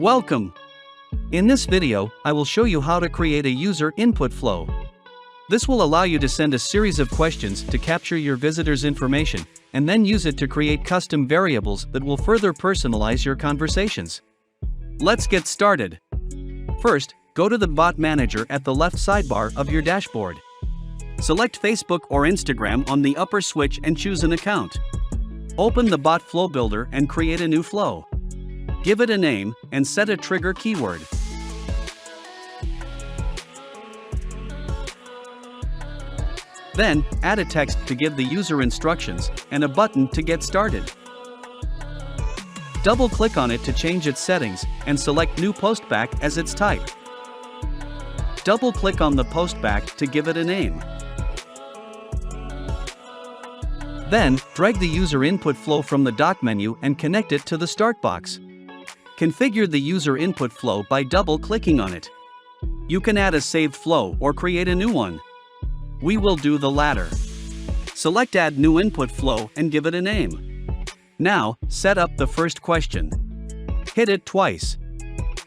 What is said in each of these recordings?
Welcome! In this video, I will show you how to create a user input flow. This will allow you to send a series of questions to capture your visitor's information, and then use it to create custom variables that will further personalize your conversations. Let's get started. First, go to the Bot Manager at the left sidebar of your dashboard. Select Facebook or Instagram on the upper switch and choose an account. Open the Bot Flow Builder and create a new flow. Give it a name and set a trigger keyword. Then, add a text to give the user instructions and a button to get started. Double-click on it to change its settings and select New Postback as its type. Double-click on the postback to give it a name. Then, drag the user input flow from the dock menu and connect it to the Start box. Configure the user input flow by double-clicking on it. You can add a saved flow or create a new one. We will do the latter. Select Add New Input Flow and give it a name. Now, set up the first question. Hit it twice.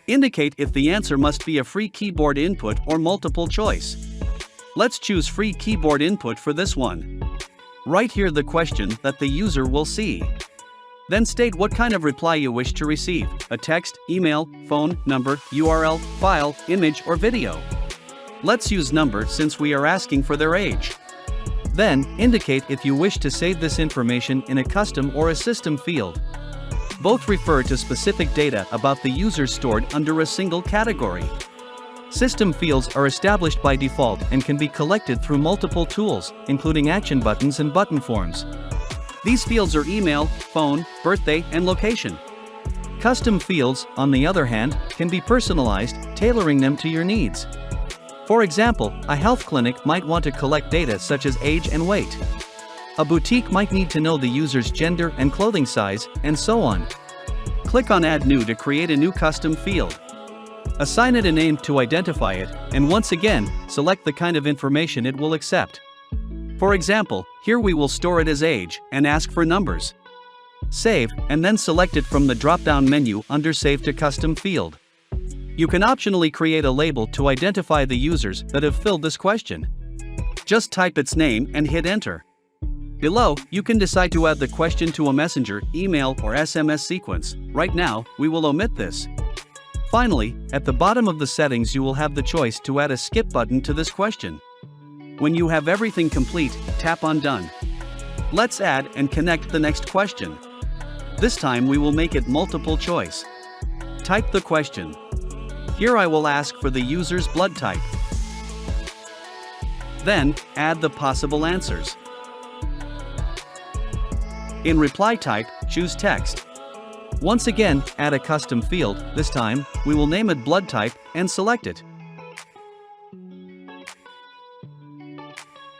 Indicate if the answer must be a free keyboard input or multiple choice. Let's choose free keyboard input for this one. Write here the question that the user will see. Then state what kind of reply you wish to receive: a text, email, phone number, URL, file, image, or video. Let's use number since we are asking for their age. Then, indicate if you wish to save this information in a custom or a system field. Both refer to specific data about the user stored under a single category. System fields are established by default and can be collected through multiple tools, including action buttons and button forms. These fields are email, phone, birthday, and location. Custom fields, on the other hand, can be personalized, tailoring them to your needs. For example, a health clinic might want to collect data such as age and weight. A boutique might need to know the user's gender and clothing size, and so on. Click on Add New to create a new custom field. Assign it a name to identify it, and once again, select the kind of information it will accept. For example, here we will store it as age and ask for numbers. Save, and then select it from the drop-down menu under Save to Custom field. You can optionally create a label to identify the users that have filled this question. Just type its name and hit Enter. Below, you can decide to add the question to a messenger, email, or SMS sequence. Right now, we will omit this. Finally, at the bottom of the settings you will have the choice to add a skip button to this question. When you have everything complete, tap on Done. Let's add and connect the next question. This time we will make it multiple choice. Type the question. Here I will ask for the user's blood type. Then, add the possible answers. In reply type, choose text. Once again, add a custom field. This time, we will name it blood type and select it.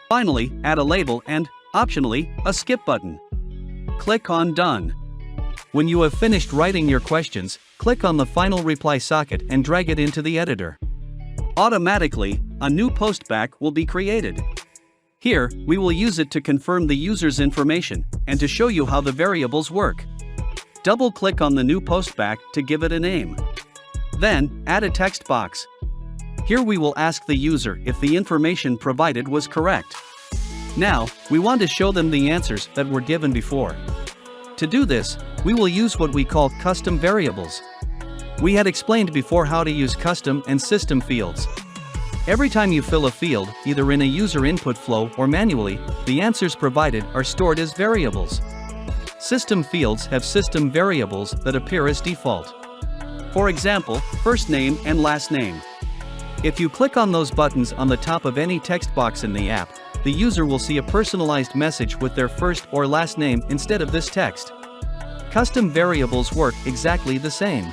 Finally, add a label and, optionally, a skip button. Click on Done. When you have finished writing your questions, click on the final reply socket and drag it into the editor. Automatically, a new postback will be created. Here, we will use it to confirm the user's information and to show you how the variables work. Double-click on the new postback to give it a name. Then, add a text box. Here we will ask the user if the information provided was correct. Now, we want to show them the answers that were given before. To do this, we will use what we call custom variables. We had explained before how to use custom and system fields. Every time you fill a field, either in a user input flow or manually, the answers provided are stored as variables. System fields have system variables that appear as default. For example, first name and last name. If you click on those buttons on the top of any text box in the app, the user will see a personalized message with their first or last name instead of this text. Custom variables work exactly the same.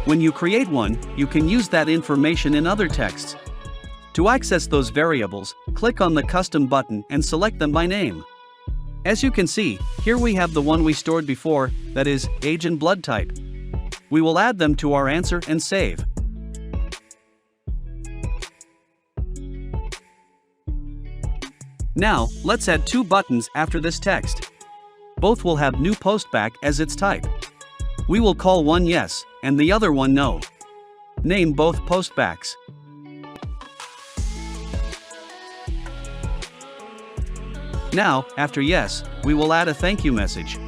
When you create one, you can use that information in other texts. To access those variables, click on the Custom button and select them by name. As you can see, here we have the one we stored before, that is, age and blood type. We will add them to our answer and save. Now, let's add two buttons after this text. Both will have new postback as its type. We will call one yes, and the other one no. Name both postbacks. Now, after yes, we will add a thank you message.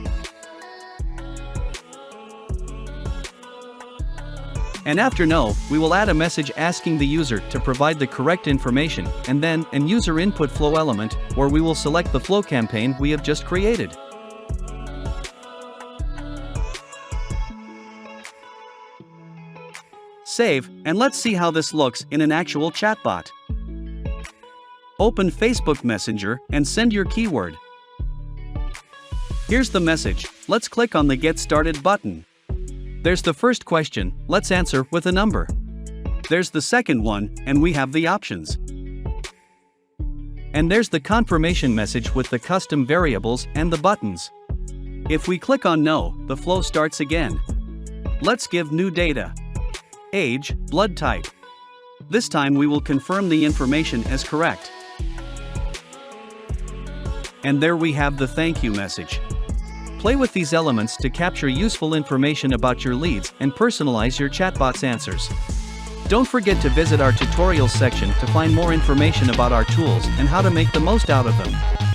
And after no, we will add a message asking the user to provide the correct information, and then an user input flow element, where we will select the flow campaign we have just created. Save, and let's see how this looks in an actual chatbot. Open Facebook Messenger and send your keyword. Here's the message. Let's click on the Get Started button. There's the first question, let's answer with a number. There's the second one, and we have the options. And there's the confirmation message with the custom variables and the buttons. If we click on No, the flow starts again. Let's give new data. Age, blood type. This time we will confirm the information as correct. And there we have the thank you message. Play with these elements to capture useful information about your leads and personalize your chatbot's answers. Don't forget to visit our tutorials section to find more information about our tools and how to make the most out of them.